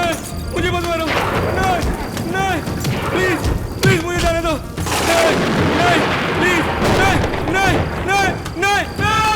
नहीं, मुझे मत मारो, नहीं, नहीं, प्लीज, प्लीज मुझे जाने दो, नहीं, नहीं, प्लीज, नहीं, नहीं, नहीं, नहीं, नहीं।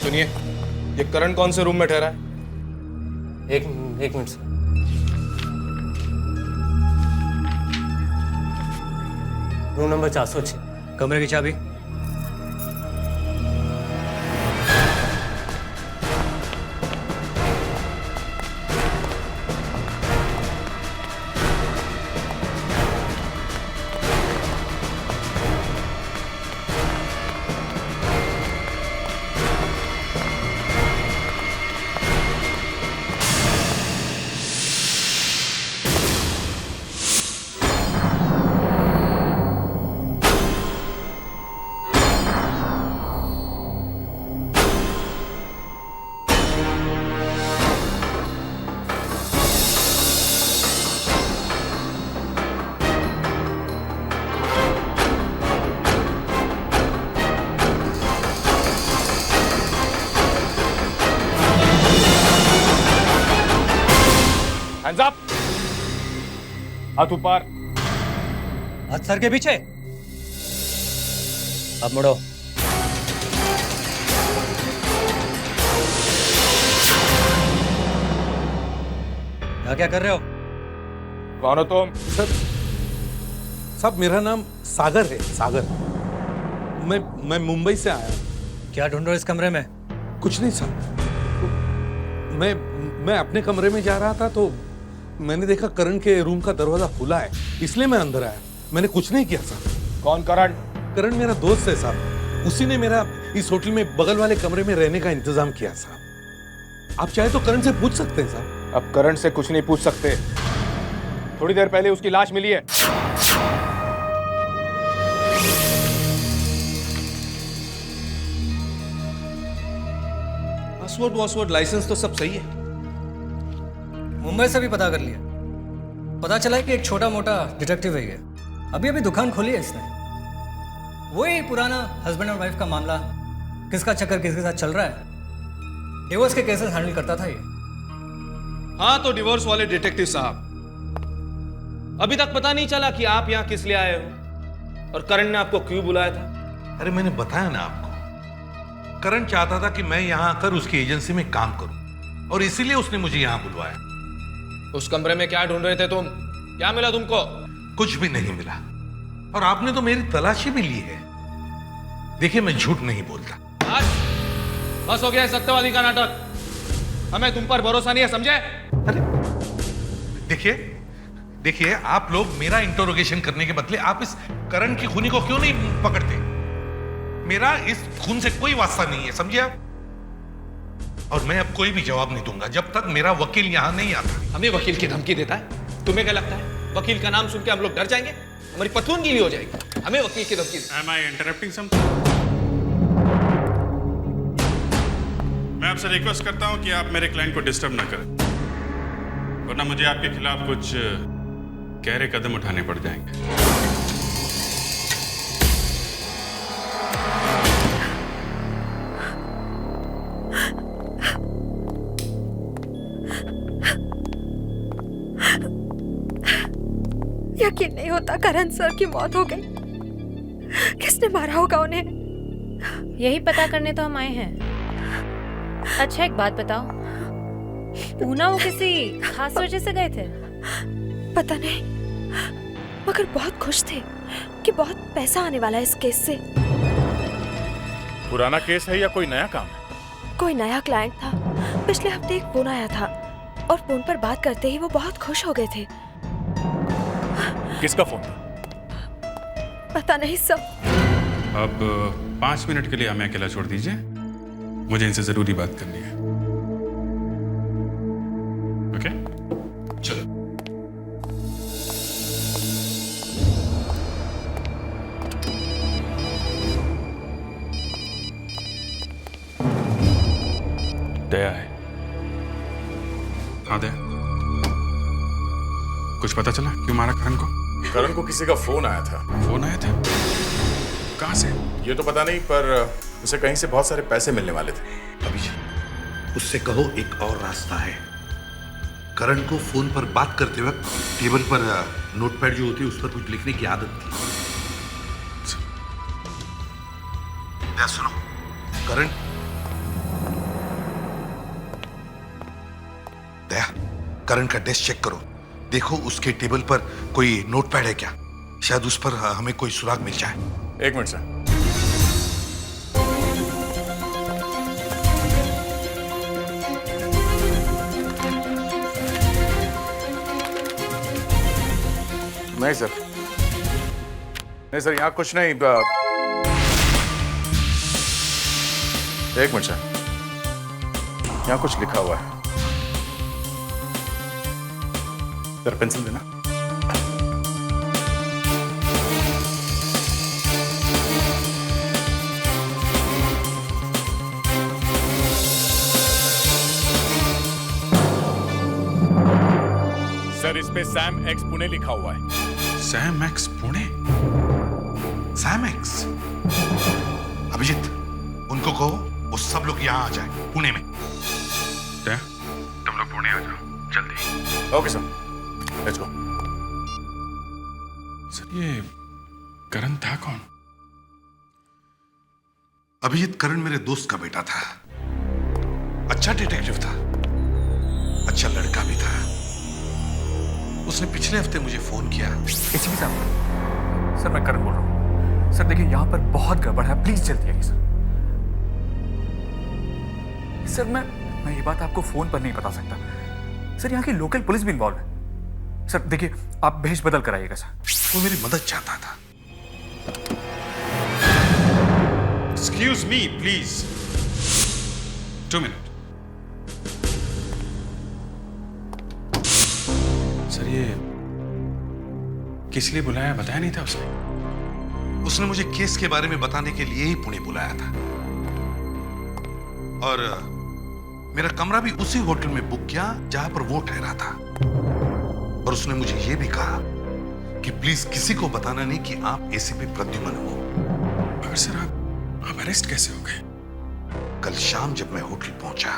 सुनिए, ये करण कौन से रूम में ठहरा है? एक मिनट सर। Room number 406। कमरे की चाबी? Hands up! हाथ ऊपर। हाथ सर के पीछे। अब मुड़ो। क्या कर रहे हो? कौन हो तुम? सब मेरा नाम सागर है, सागर। मैं मुंबई से आया। क्या ढूंढ रहे हो इस कमरे में? कुछ नहीं सर, मैं अपने कमरे में जा रहा था तो मैंने देखा करण के रूम का दरवाजा खुला है, इसलिए मैं अंदर आया। मैंने कुछ नहीं किया सर। कौन करण? करण मेरा दोस्त है साहब, उसी ने मेरा इस होटल में बगल वाले कमरे में रहने का इंतजाम किया साहब। आप चाहे तो करण से पूछ सकते हैं साहब। अब करण से कुछ नहीं पूछ सकते। थोड़ी देर पहले उसकी लाश मिली है। पासवर्ड लाइसेंस तो सब सही है। मुंबई से भी पता कर लिया। पता चला है कि एक छोटा मोटा डिटेक्टिव है ये। अभी दुकान खोली है इसने। वही पुराना हस्बैंड और वाइफ का मामला, किसका चक्कर किसके साथ चल रहा है, डिवोर्स के केसेस हैंडल करता था ये। हाँ, तो डिवोर्स वाले डिटेक्टिव साहब, अभी तक पता नहीं चला कि आप यहां किस लिए आए हो और करण ने आपको क्यों बुलाया था? अरे मैंने बताया ना आपको, करण चाहता था कि मैं यहां आकर उसकी एजेंसी में काम करूं और इसीलिए उसने मुझे यहां बुलवाया। उस कमरे में क्या ढूंढ रहे थे तुम? क्या मिला तुमको? कुछ भी नहीं मिला और आपने तो मेरी तलाशी भी ली है। देखिए, मैं झूठ नहीं बोलता। बस हो गया है सत्यवादी का नाटक। हमें तुम पर भरोसा नहीं है, समझे? अरे देखिए, आप लोग मेरा इंटरोगेशन करने के बदले आप इस करण की खूनी को क्यों नहीं पकड़ते? मेरा इस खून से कोई वास्ता नहीं है, समझे आप? और मैं अब कोई भी जवाब नहीं दूंगा जब तक मेरा वकील यहां नहीं आता। हमें वकील की धमकी देता है? तुम्हें क्या लगता है वकील का नाम सुन के हम लोग डर जाएंगे? हमारी पतलून गीली हो जाएगी। हमें वकील की धमकी। Am I interrupting something? मैं आपसे रिक्वेस्ट करता हूं कि आप मेरे क्लाइंट को डिस्टर्ब ना करें, वरना मुझे आपके खिलाफ कुछ गहरे कदम उठाने पड़ जाएंगे। यकीन नहीं होता करण सर की मौत हो गई। किसने मारा होगा उन्हें? यही पता करने तो हम आए हैं। अच्छा एक बात बताओ, पूना वो किसी खास वजह से गए थे? पता नहीं, मगर बहुत खुश थे कि बहुत पैसा आने वाला है इस केस से। पुराना केस है या कोई नया काम है? कोई नया क्लाइंट था। पिछले हफ्ते एक फोन आया था और फोन पर बात करते ही वो बहुत खुश हो गए थे। किसका फोन था? पता नहीं सर। अब 5 मिनट के लिए हमें अकेला छोड़ दीजिए, मुझे इनसे जरूरी बात करनी है। ओके, चलो। दया है। हाँ दया, कुछ पता चला क्यों मारा करण को? करण को किसी का फोन आया था। फोन आया था? कहाँ से? ये तो पता नहीं, पर उसे कहीं से बहुत सारे पैसे मिलने वाले थे। अभिजीत, उससे कहो एक और रास्ता है। करण को फोन पर बात करते वक्त टेबल पर नोटपैड जो होती है उस पर कुछ लिखने की आदत थी। क्या सुनो, करण, दया, करण का डेस्क चेक करो, देखो उसके टेबल पर कोई नोटपैड है क्या? शायद उस पर हमें कोई सुराग मिल जाए। 1 मिनट सर। नहीं सर, नहीं सर, यहाँ कुछ नहीं। 1 मिनट सर, यहाँ कुछ लिखा हुआ है। सर पेंसिल देना। सर इस पे सैम एक्स पुणे लिखा हुआ है। Sam x Pune? Sam x? Abhijeet, उनको कहो वो सब लोग यहाँ आ जाए, पुणे में। क्या? तुम लोग पुणे आ जाओ जल्दी। Okay sir, let's go. Sir ये करण था कौन? अभिजीत, करण मेरे दोस्त का बेटा था। अच्छा डिटेक्टिव था, अच्छा लड़का भी था। उसने पिछले हफ्ते मुझे फोन किया। एसीपी साहब, सर मैं करण बोल रहा हूँ। सर देखिए यहाँ पर बहुत गड़बड़ है, प्लीज जल्दी आइए सर। सर मैं ये बात आपको फोन पर नहीं बता सकता। सर यहाँ की लोकल पुलिस भी इन्वॉल्व है। सर देखिए आप भेष बदल कर आइएगा सर। वो मेरी मदद चाहता था। Excuse me please, 2 minute. Sir ये किस लिए बुलाया बताया नहीं था उसने? उसने मुझे केस के बारे में बताने के लिए ही पुणे बुलाया था, और मेरा कमरा भी उसी होटल में बुक किया जहां पर वो ठहरा था। और उसने मुझे यह भी कहा कि प्लीज किसी को बताना नहीं कि आप एसीपी प्रद्युमन हो। मगर सर आप अरेस्ट कैसे हो गए? कल शाम जब मैं होटल पहुंचा।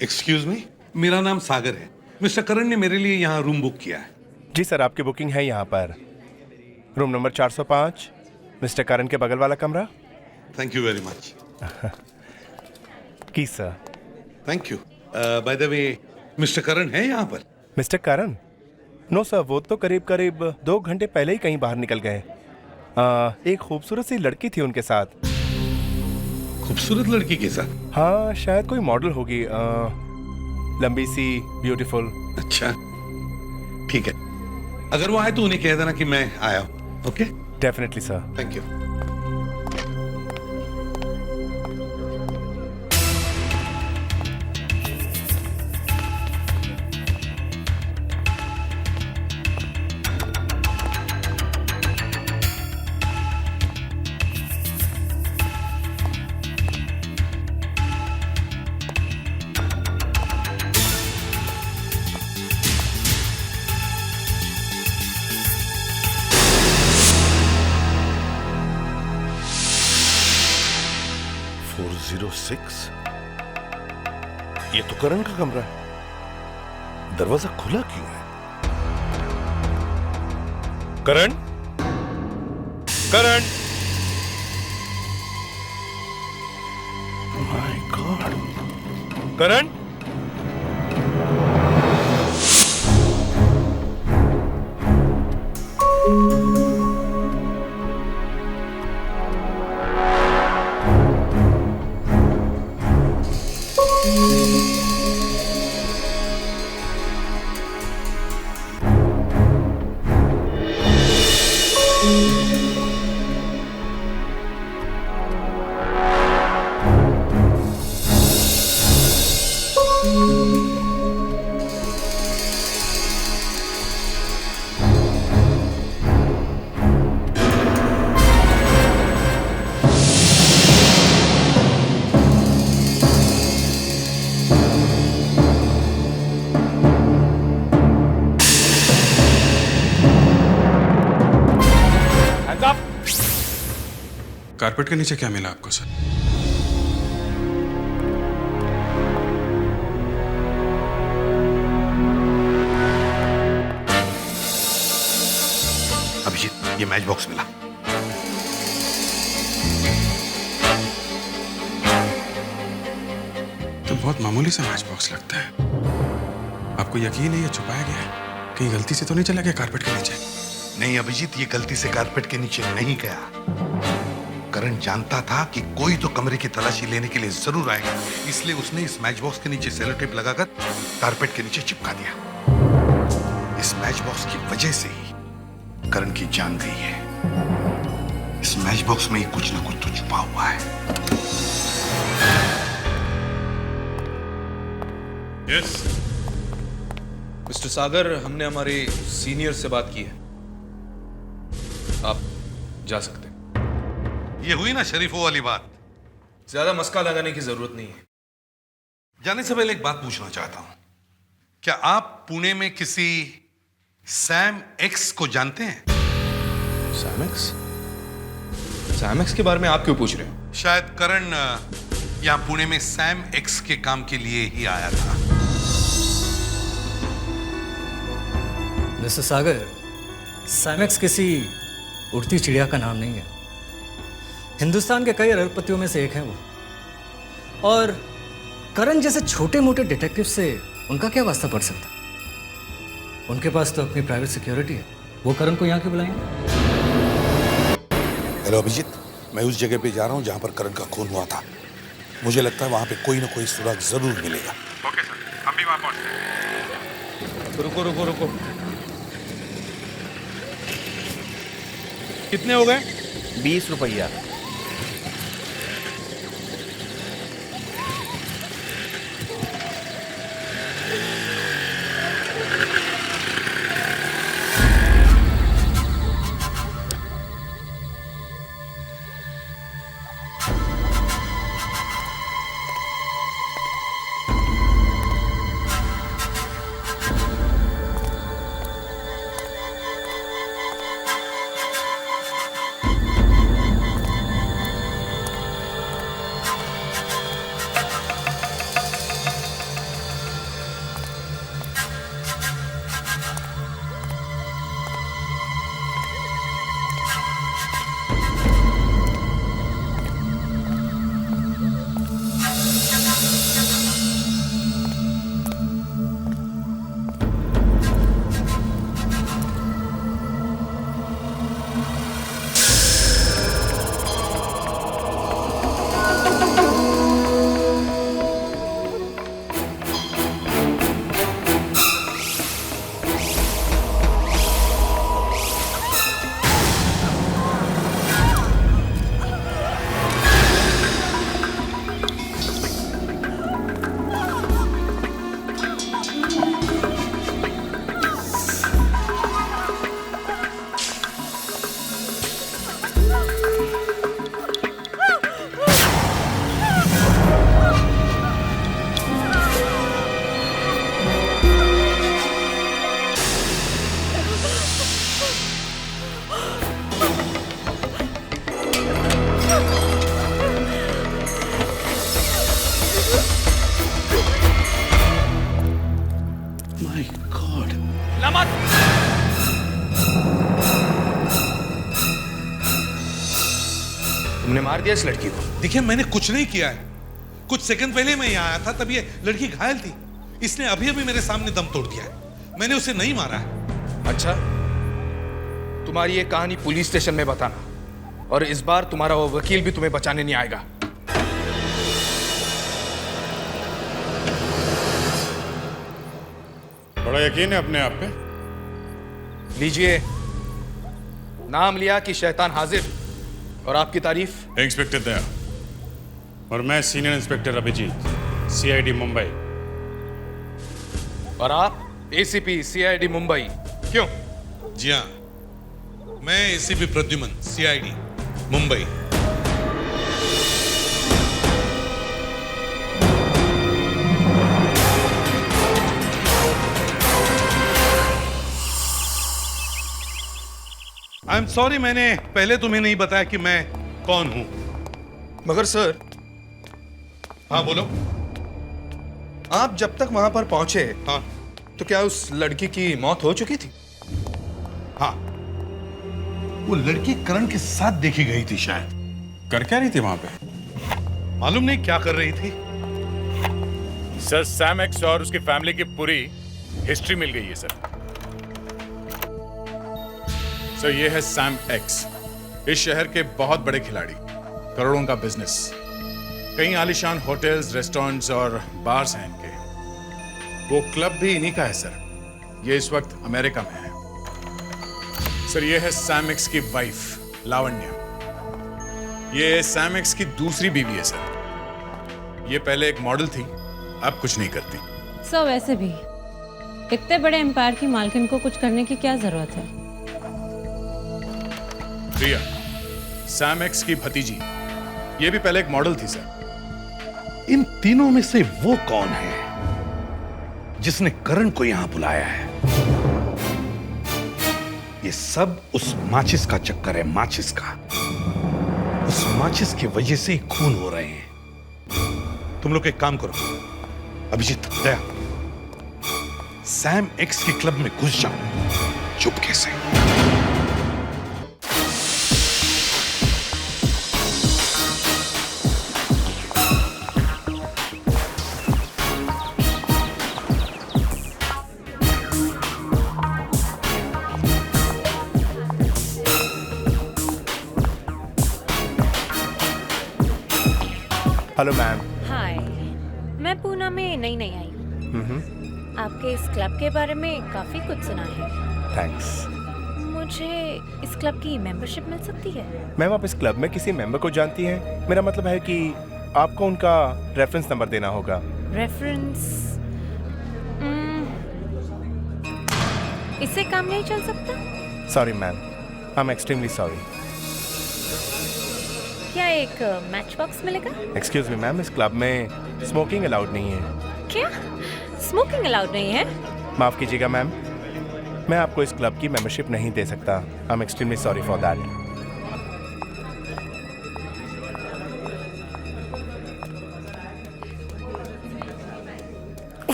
एक्सक्यूज मी, मेरा नाम सागर है। मिस्टर करण ने मेरे लिए यहाँ रूम बुक किया है। जी सर, आपकी बुकिंग है यहाँ पर। रूम नंबर 405, मिस्टर करण के बगल वाला कमरा। Thank you very much. Key sir. Thank you. By the way, Mister Karan है यहाँ पर? मिस्टर करण? नो सर, वो तो करीब 2 घंटे पहले ही कहीं बाहर निकल गए। एक खूबसूरत सी लड़की थी उनके साथ। खूबसूरत लड़की के साथ? हाँ, शायद कोई मॉडल होगी, लंबी सी, ब्यूटीफुल। अच्छा ठीक है, अगर वो आए तो उन्हें कह देना कि मैं आया हूँ। Okay? Definitely sir. Thank you. ये तो करण का कमरा है। दरवाजा खुला क्यों है? Karan? Karan? My God. Karan? Carpet के नीचे क्या मिला आपको सर? अभिजीत, ये मैच बॉक्स मिला। तो बहुत मामूली सा मैच बॉक्स लगता है। आपको यकीन है ये छुपाया गया है? कहीं गलती से तो नहीं चला गया कारपेट के नीचे? नहीं अभिजीत, ये गलती से कारपेट के नीचे नहीं गया। करण जानता था कि कोई तो कमरे की तलाशी लेने के लिए जरूर आएगा, इसलिए उसने इस मैच बॉक्स के नीचे सेलो टेप लगाकर कारपेट के नीचे चिपका दिया। इस मैच बॉक्स की वजह से ही करण की जान गई है। इस मैच बॉक्स में ही कुछ ना कुछ तो छुपा हुआ है। यस मिस्टर सागर, हमने हमारे सीनियर से बात की है, आप जा सकते हैं। ये हुई ना शरीफों वाली बात। ज्यादा मस्का लगाने की जरूरत नहीं है। जाने से पहले एक बात पूछना चाहता हूं, क्या आप पुणे में किसी सैम एक्स को जानते हैं? Sam x? सैम एक्स के बारे में आप क्यों पूछ रहे हो? शायद करण यहां पुणे में सैम एक्स के काम के लिए ही आया था। मिस्टर सागर, सैमेक्स किसी उड़ती चिड़िया का नाम नहीं है। हिंदुस्तान के कई अरबपतियों में से एक है वो। और करण जैसे छोटे मोटे डिटेक्टिव से उनका क्या वास्ता पड़ सकता? उनके पास तो अपनी प्राइवेट सिक्योरिटी है। वो करण को यहाँ क्यों बुलाएंगे? हेलो अभिजीत, मैं उस जगह पे जा रहा हूँ जहाँ पर करण का खून हुआ था। मुझे लगता है वहाँ पे कोई ना कोई सुराग जरूर मिलेगा। ओके सर, हम भी वहां पहुंचते हैं। रुको रुको रुको, कितने हो गए? 20 रुपया। तुमने मार दिया इस लड़की को? देखिए, मैंने कुछ नहीं किया है। कुछ सेकंड पहले मैं यहाँ आया था, तब ये लड़की घायल थी। इसने अभी अभी मेरे सामने दम तोड़ दिया है। मैंने उसे नहीं मारा है। अच्छा, तुम्हारी ये कहानी पुलिस स्टेशन में बताना, और इस बार तुम्हारा वो वकील भी तुम्हें बचाने नहीं आएगा। बड़ा यकीन है अपने आप पे? लीजिए, नाम लिया कि शैतान हाजिर, और आपकी तारीफ? इंस्पेक्टर दया, और मैं senior inspector Abhijeet, CID Mumbai. और आप एसीपी सीआईडी मुंबई, क्यों? जी हाँ, मैं ACP Pradyuman, CID Mumbai. I am sorry, मैंने पहले तुम्हें नहीं बताया कि मैं कौन हूं? मगर सर, हाँ बोलो। आप जब तक वहां पर पहुंचे, हाँ, तो क्या उस लड़की की मौत हो चुकी थी? हाँ, वो लड़की करण के साथ देखी गई थी शायद। कर क्या रही थी वहां पे? मालूम नहीं क्या कर रही थी। सर सैम एक्स और उसकी फैमिली की पूरी हिस्ट्री मिल गई है सर। सर ये है सैम एक्स, इस शहर के बहुत बड़े खिलाड़ी, करोड़ों का बिजनेस, कई आलीशान होटल्स, रेस्टोरेंट्स और बार्स हैं इनके। वो क्लब भी इन्हीं का है सर। ये इस वक्त अमेरिका में है। सर ये है सैम एक्स की वाइफ लावण्या। ये सैम एक्स की दूसरी बीवी है सर। ये पहले एक मॉडल थी, अब कुछ नहीं करती। सर वैसे भी इतने बड़े एम्पायर की मालकिन को कुछ करने की क्या जरूरत है? प्रिया, सैम एक्स की भतीजी, ये भी पहले एक मॉडल थी सर। इन तीनों में से वो कौन है जिसने करण को यहां बुलाया है? ये सब उस माचिस का चक्कर है, माचिस का। उस माचिस की वजह से ही खून हो रहे हैं। तुम लोग एक काम करो, अभिजीत, दया, सैम एक्स के क्लब में घुस जाओ चुपके से। Hello ma'am. हाय, मैं पूना में नई आई हूँ। आपके इस क्लब के बारे में काफी कुछ सुना है। थैंक्स। मुझे इस क्लब की मेंबरशिप मिल सकती है? मैम आप इस क्लब में किसी मेंबर को जानती हैं? मेरा मतलब है कि आपको उनका रेफरेंस नंबर देना होगा। रेफरेंस? इससे काम नहीं चल सकता? Sorry ma'am, I am extremely sorry. क्या एक मैच बॉक्स मिलेगा? एक्सक्यूज मी मैम, इस क्लब में स्मोकिंग अलाउड नहीं है। क्या स्मोकिंग अलाउड नहीं है? माफ कीजिएगा मैम, मैं आपको इस क्लब की मेंबरशिप नहीं दे सकता। I am extremely sorry for that.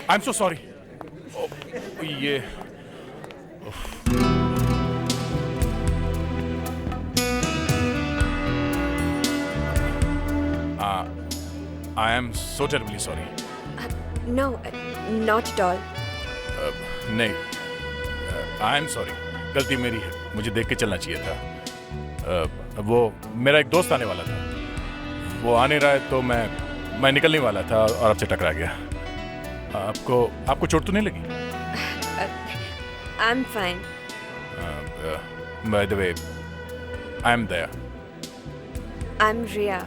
I am so sorry. ये I am so terribly sorry. No, not at all. नहीं, I am sorry. गलती मेरी है, मुझे देख के चलना चाहिए था। वो मेरा एक दोस्त आने वाला था, वो आने रहा है तो मैं निकलने वाला था और आपसे टकरा गया। आपको चोट तो नहीं लगी? I'm fine. By the way, I am Daya. I'm Riya.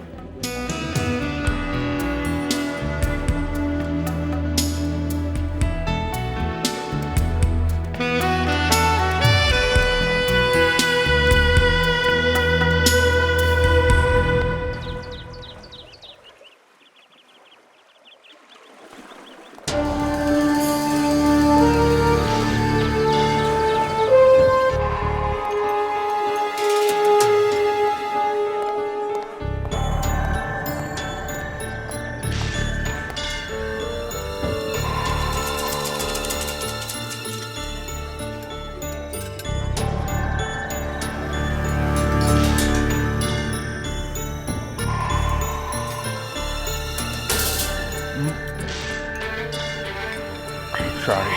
Sorry.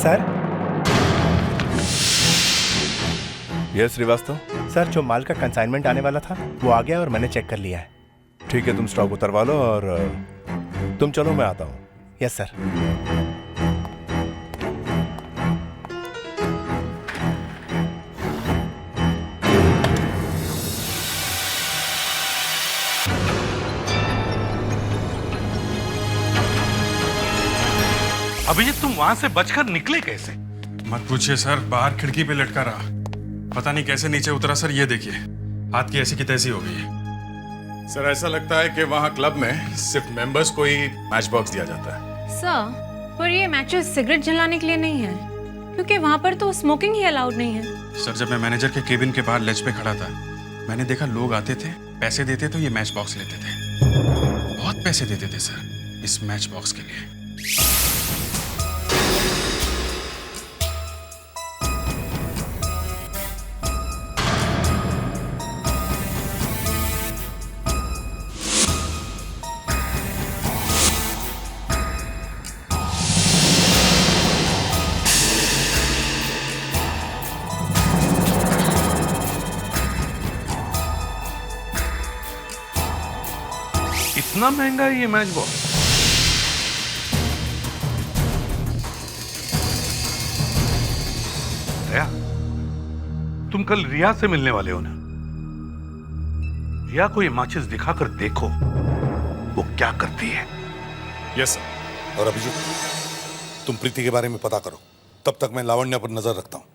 Sir yes Shrivastava. Sir, जो माल का कंसाइनमेंट आने वाला था वो आ गया और मैंने चेक कर लिया है। ठीक है, तुम स्टॉक उतरवा लो और तुम चलो, मैं आता हूँ। Yes sir. अभिजीत, तुम वहां से बचकर निकले कैसे? मत पूछिए सर, बाहर खिड़की पे लटका रहा, पता नहीं कैसे नीचे उतरा सर। ये देखिए, हाथ की ऐसी की तैसी हो गई है। सर, ऐसा लगता है कि वहाँ क्लब में सिर्फ मेंबर्स को ही मैच बॉक्स दिया जाता है। सर, पर ये मैचेस सिगरेट जलाने के लिए नहीं है, क्योंकि वहाँ पर तो स्मोकिंग ही अलाउड नहीं है। सर, जब मैं मैनेजर के केबिन के बाहर लेज पे खड़ा था, मैंने देखा लोग आते थे, पैसे देते तो ये मैच बॉक्स लेते थे। बहुत पैसे देते थे सर इस मैच बॉक्स के लिए। इतना महंगा है ये मैच बॉक्स? दया, तुम कल रिया से मिलने वाले हो ना? रिया को ये माचिस दिखाकर देखो वो क्या करती है। Yes sir. और अभिजीत, तुम प्रीति के बारे में पता करो, तब तक मैं लावण्य पर नजर रखता हूं।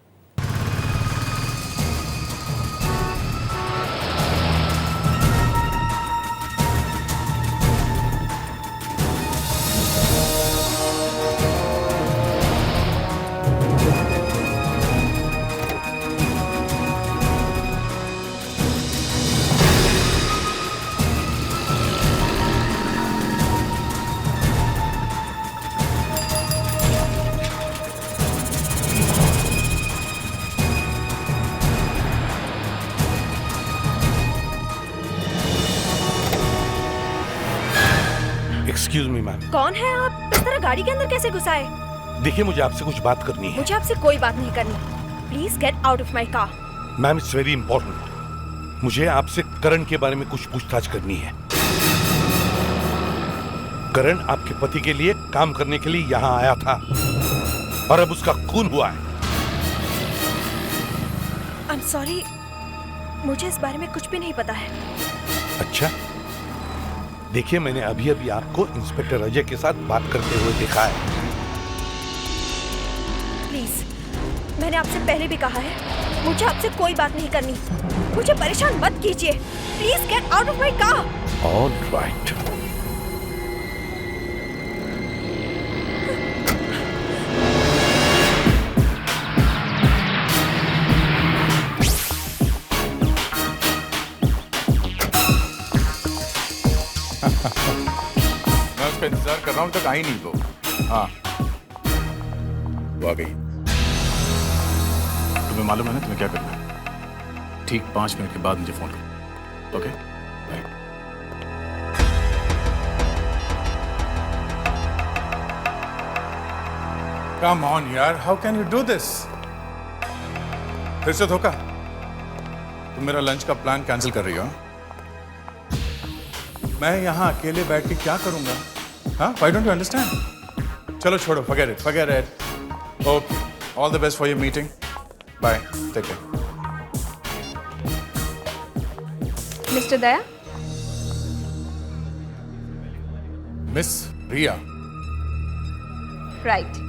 Excuse me ma'am. कौन है आप? इस तरह गाड़ी के अंदर कैसे घुसाए? देखिए, मुझे आपसे कुछ बात करनी है। मुझे आपसे कोई बात नहीं करनी। Please get out of my car. Ma'am, it's very important. मुझे आपसे करण के बारे में कुछ पूछताछ करनी है। करण आपके पति के लिए काम करने के लिए यहाँ आया था और अब उसका खून हुआ है। आई एम सॉरी, मुझे इस बारे में कुछ भी नहीं पता है। अच्छा, देखिए, मैंने अभी अभी आपको इंस्पेक्टर अजय के साथ बात करते हुए देखा है। प्लीज, मैंने आपसे पहले भी कहा है, मुझे आपसे कोई बात नहीं करनी। मुझे परेशान मत कीजिए। Please get out of my car. All right. मैं उसका इंतजार कर रहा हूँ, तक आई नहीं वो। हाँ, वो आ गई। तुम्हें मालूम है ना तुम्हें क्या करना है? ठीक 5 मिनट के बाद मुझे फोन करो। Okay, bye. कम ऑन यार, how can you do this? फिर से धोखा? तुम मेरा लंच का प्लान कैंसिल कर रही हो? मैं यहाँ अकेले बैठ के क्या करूंगा? हाँ, व्हाई डोंट यू अंडरस्टैंड? चलो छोड़ो, forget it. Okay, all the best for your meeting. Bye, take care. Mister Daya? Miss Riya. Right.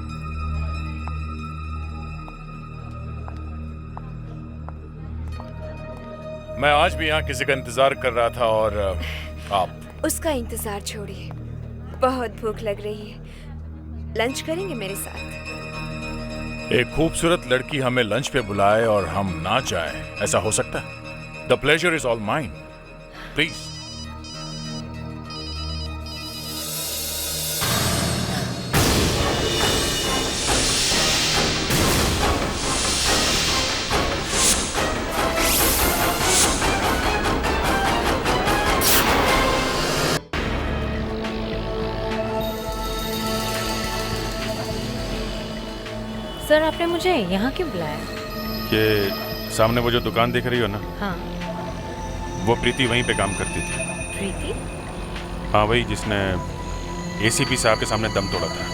मैं आज भी यहाँ किसी का इंतजार कर रहा था और आप। उसका इंतजार छोड़िए, बहुत भूख लग रही है। लंच करेंगे मेरे साथ? एक खूबसूरत लड़की हमें लंच पे बुलाए और हम ना जाए, ऐसा हो सकता है? The pleasure is all mine, please. Sir, आपने मुझे यहाँ क्यों बुलाया? ये सामने वो जो दुकान दिख रही हो ना, हाँ। वो प्रीति वहीं पे काम करती थी। प्रीति? हाँ, वही जिसने एसीपी साहब के सामने दम तोड़ा था।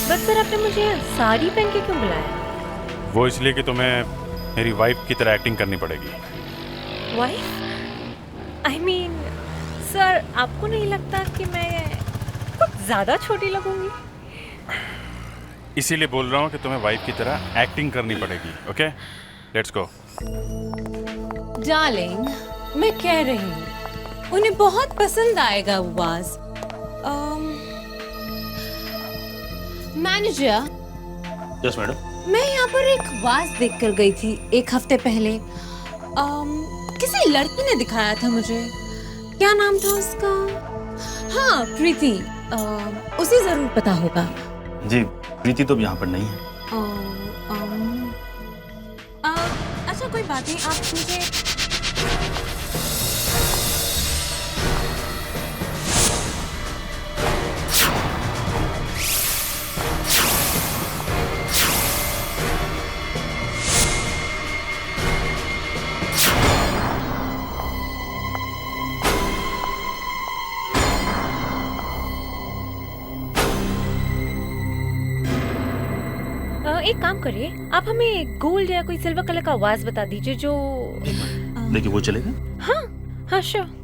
बस सर, आपने मुझे साड़ी पहन के क्यों बुलाया? वो इसलिए कि तुम्हें मेरी वाइफ की तरह एक्टिंग करनी पड़ेगी। वाइफ? आई मीन सर, आपको नहीं लगता कि मैं कुछ ज्यादा छोटी लगूंगी? इसीलिए बोल रहा हूँ कि तुम्हें वाइफ की तरह एक्टिंग करनी पड़ेगी। Okay, let's go. डार्लिंग, मैं कह रही हूँ उन्हें बहुत पसंद आएगा वो वाज। मैनेजर। Yes madam. मैं यहाँ पर एक वाज देख कर गई थी 1 हफ्ते पहले। किसी लड़की ने दिखाया था मुझे। क्या नाम था उसका? हाँ, प्रीति। उसे जरूर पता होगा। जी, प्रीति तो यहाँ पर नहीं है। अच्छा, कोई बात नहीं, आप मुझे एक काम करिए, आप हमें गोल्ड या कोई सिल्वर कलर का वाज बता दीजिए जो। देखिए, वो चलेगा? हाँ हाँ, श्योर।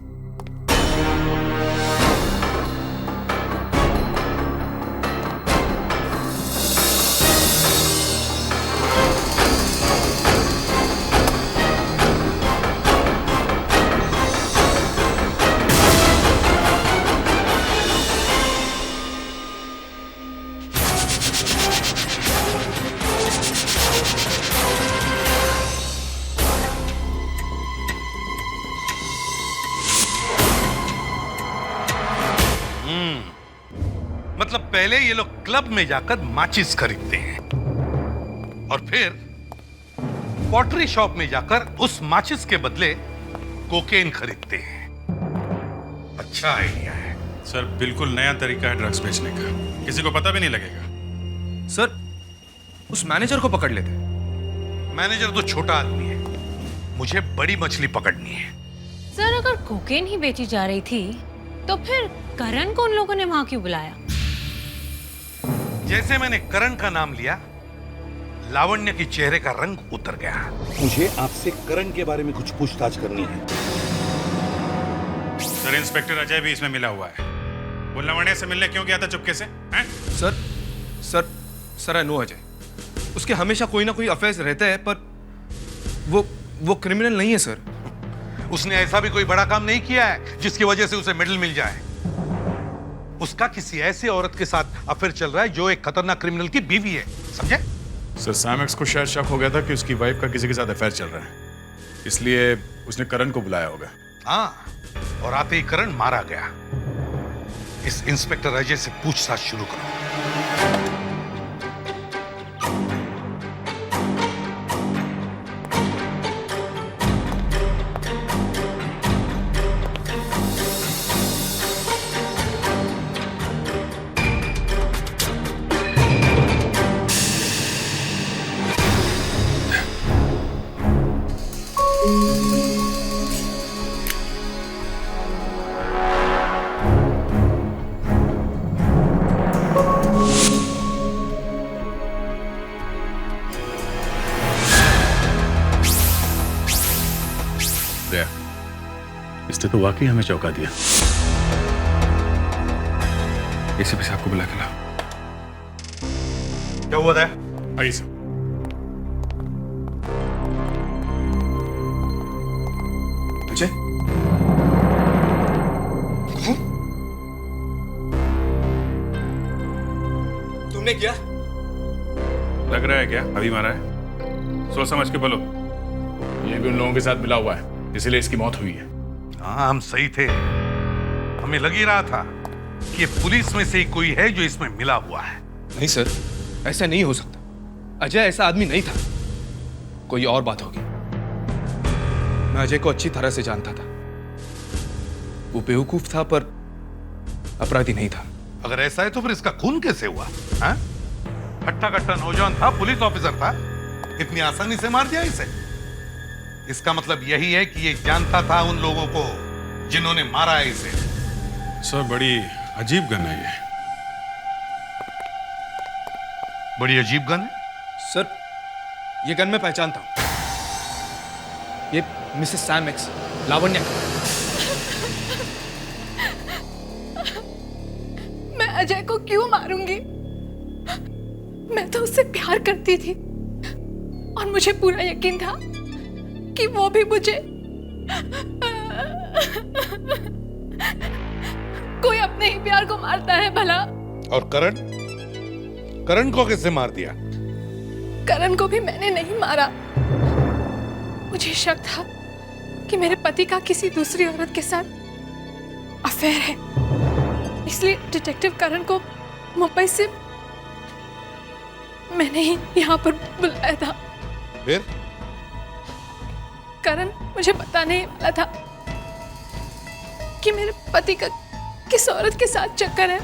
मतलब पहले ये लोग क्लब में जाकर माचिस खरीदते हैं और फिर पॉटरी शॉप में जाकर उस माचिस के बदले कोकेन खरीदते हैं। अच्छा आइडिया है सर, बिल्कुल नया तरीका है ड्रग्स बेचने का, किसी को पता भी नहीं लगेगा। सर, उस मैनेजर को पकड़ लेते। मैनेजर तो छोटा आदमी है, मुझे बड़ी मछली पकड़नी है। सर, अगर कोकेन ही बेची जा रही थी तो फिर करण को उन लोगों ने वहां क्यों बुलाया? जैसे मैंने करण का नाम लिया, लावण्य की चेहरे का रंग उतर गया। मुझे आपसे करण के बारे में कुछ पूछताछ करनी है। सर, इंस्पेक्टर अजय भी इसमें मिला हुआ है। वो लावण्य से मिलने क्यों गया था चुपके से? Sir, I know Ajay. उसके हमेशा कोई ना कोई अफेयर्स रहता है, पर वो क्रिमिनल नहीं है सर। उसने ऐसा भी कोई बड़ा काम नहीं किया है जिसकी वजह से उसे मेडल मिल जाए। उसका किसी ऐसे औरत के साथ अफेयर चल रहा है जो एक खतरनाक क्रिमिनल की बीवी है, समझे? सर, सैम एक्स को शायद शक हो गया था कि उसकी वाइफ का किसी के साथ अफेयर चल रहा है, इसलिए उसने करण को बुलाया होगा। हाँ, और आते ही करण मारा गया। इस इंस्पेक्टर अजय से पूछताछ शुरू करो। इसने तो वाकई हमें चौंका दिया। एसीपी साहब को बुला के लाओ। क्या हुआ था? आइए सर। अजय, तुमने क्या? लग रहा है क्या अभी मारा है? सोच समझ के बोलो। ये भी उन लोगों के साथ मिला हुआ है, इसलिए इसकी मौत हुई है। हाँ, हम सही थे। हमें लग ही रहा था कि पुलिस में से ही कोई है जो इसमें मिला हुआ है। नहीं सर, ऐसा नहीं हो सकता। अजय ऐसा आदमी नहीं था, कोई और बात होगी। मैं अजय को अच्छी तरह से जानता था। वो बेवकूफ था पर अपराधी नहीं था। अगर ऐसा है तो फिर इसका खून कैसे हुआ? हाँ? हट्टा कट्टा नौजवान था, पुलिस ऑफिसर था। इतनी आसानी से मार दिया इसे? इसका मतलब यही है कि ये जानता था उन लोगों को जिन्होंने मारा है इसे। सर बड़ी अजीब गन है ये। बड़ी अजीब गन है? सर ये गन मैं पहचानता हूं। ये मिसेस सैम एक्स, लावण्या। मैं अजय को क्यों मारूंगी? मैं तो उससे प्यार करती थी और मुझे पूरा यकीन था कि वो भी मुझे। कोई अपने ही प्यार को मारता है भला। और करण को किसने मार दिया? करण को भी मैंने नहीं मारा। मुझे शक था कि मेरे पति का किसी दूसरी औरत के साथ अफेयर है, इसलिए डिटेक्टिव करण को मुंबई से मैंने ही यहाँ पर बुलाया था। फिर करण मुझे बताने वाला था कि मेरे पति का किस औरत के साथ चक्कर है,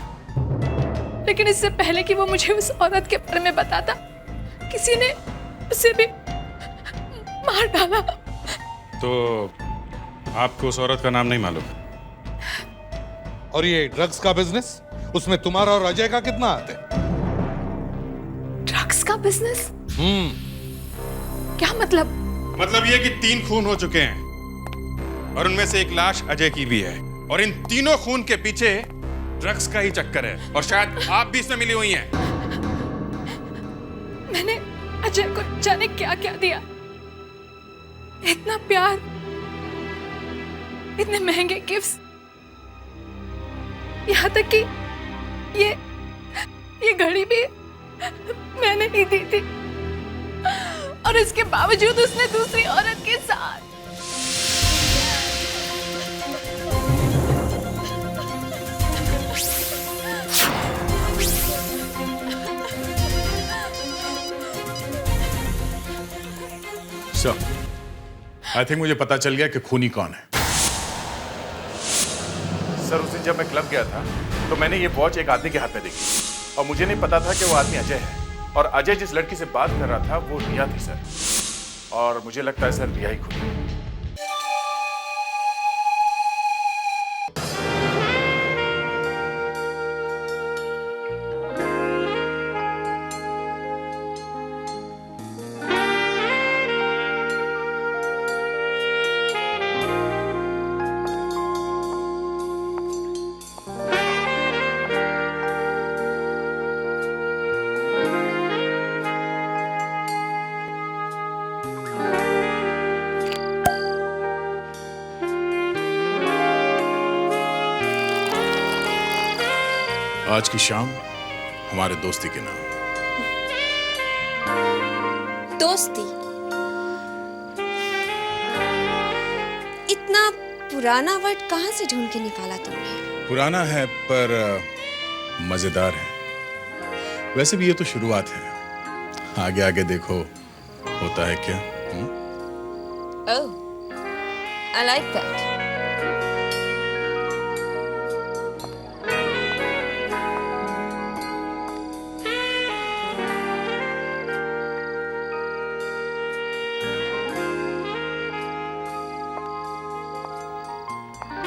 लेकिन इससे पहले कि वो मुझे उस औरत के बारे में बताता, किसी ने उसे भी मार डाला। तो आपको उस औरत का नाम नहीं मालूम? और ये ड्रग्स का बिजनेस, उसमें तुम्हारा और अजय का कितना हाथ है? ड्रग्स का बिजनेस? क्या मतलब? मतलब ये कि 3 खून हो चुके हैं और उनमें से एक लाश अजय की भी है, और इन तीनों खून के पीछे ड्रग्स का ही चक्कर है, और शायद आप भी इसमें मिली हुई हैं। मैंने अजय को जाने क्या क्या दिया, इतना प्यार, इतने महंगे गिफ्ट्स, यहाँ तक कि ये घड़ी भी मैंने ही दी थी, और इसके बावजूद उसने दूसरी औरत के साथ। सर, आई थिंक मुझे पता चल गया कि खूनी कौन है। सर, उस दिन जब मैं क्लब गया था तो मैंने ये वॉच एक आदमी के हाथ में देखी, और मुझे नहीं पता था कि वो आदमी अजय है, और अजय जिस लड़की से बात कर रहा था वो रिया थी सर, और मुझे लगता है सर रिया ही खूनी है। आज की शाम हमारे दोस्ती के नाम। दोस्ती? इतना पुराना वर्ड कहाँ से ढूंढ के निकाला तुमने? पुराना है पर मजेदार है। वैसे भी ये तो शुरुआत है, आगे आगे देखो होता है क्या। Oh, I like that.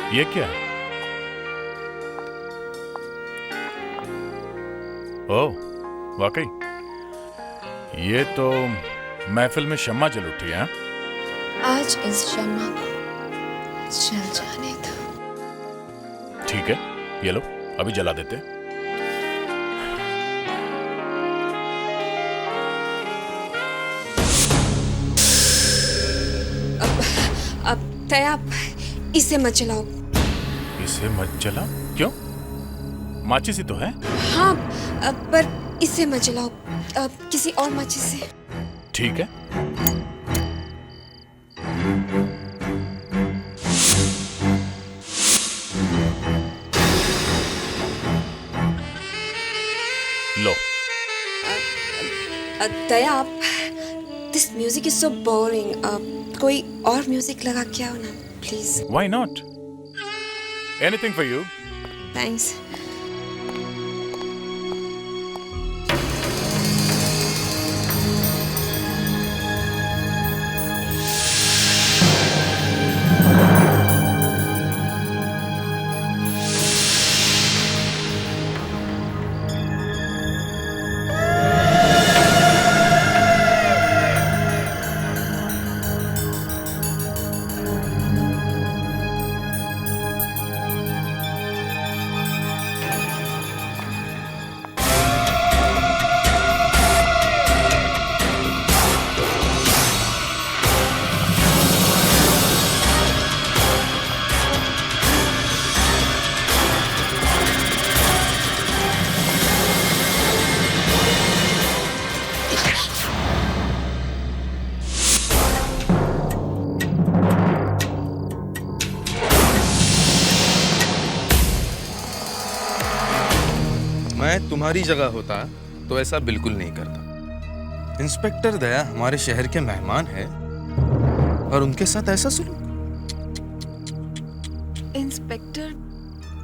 ये क्या है? ओह, वाकई ये तो महफिल में शम्मा जल उठी है। आज इस शम्मा को जल जाने दो। ठीक है, ये लो, अभी जला देते। अब तया, इसे मत जलाओ। इसे मत जलाओ? क्यों? माचिस ही तो है। हाँ, पर इसे मत जलाओ, किसी और माचिस से। ठीक है। लो। Daya, this music is so boring. कोई और म्यूजिक लगा के आओ ना, please. Why not? Anything for you. Thanks. मैं तुम्हारी जगह होता तो ऐसा बिल्कुल नहीं करता। इंस्पेक्टर दया हमारे शहर के मेहमान हैं और उनके साथ ऐसा सुलूक। इंस्पेक्टर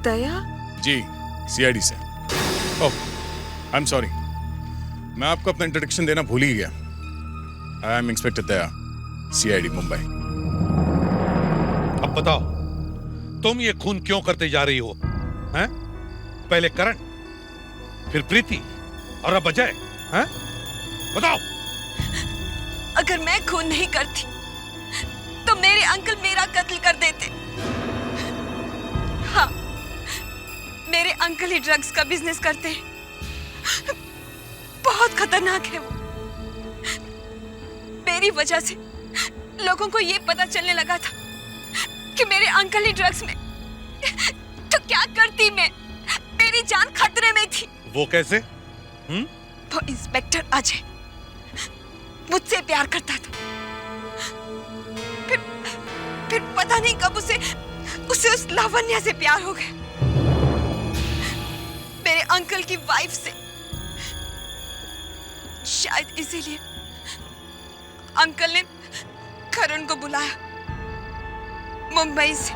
दया? जी, सीआईडी से। ओह, आई एम सॉरी, मैं आपको अपना इंट्रोडक्शन देना भूल ही गया। I am inspector Daya, CID Mumbai. अब बताओ, तुम ये खून क्यों करते जा रही हो? हैं? पहले करण, फिर प्रीति और अब अजय। हैं? बताओ। अगर मैं खून नहीं करती तो मेरे अंकल मेरा कत्ल कर देते। हाँ, मेरे अंकल ही ड्रग्स का बिजनेस करते हैं। बहुत खतरनाक है वो। मेरी वजह से लोगों को ये पता चलने लगा था कि मेरे अंकल ही ड्रग्स में, तो क्या करती मैं? मेरी जान खतरे में थी। वो कैसे? वो इंस्पेक्टर अजय मुझसे प्यार करता था। फिर पता नहीं कब उसे उस लावण्या से प्यार हो गया, मेरे अंकल की वाइफ से। शायद इसीलिए अंकल ने करण को बुलाया मुंबई से।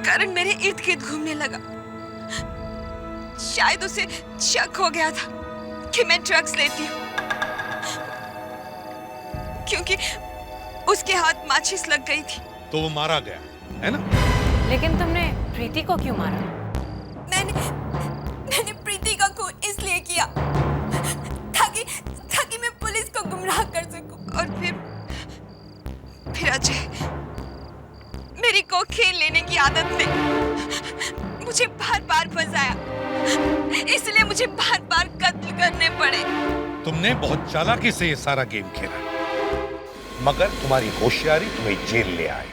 करण मेरे इर्द गिर्द घूमने लगा। शायद उसे शक हो गया था कि मैं ड्रग्स लेती हूँ, क्योंकि उसके हाथ माचिस लग गई थी। तो वो मारा गया है ना? लेकिन तुमने प्रीति को क्यों मारा? मैंने प्रीति का खून इसलिए किया ताकि मैं पुलिस को गुमराह कर सकूं। और फिर अजय मेरी कोकीन लेने की आदत में मुझे बार-बार फंसाया, इसलिए मुझे बार-बार कत्ल करने पड़े। तुमने बहुत चालाकी से ये सारा गेम खेला, मगर तुम्हारी होशियारी तुम्हें जेल ले आए।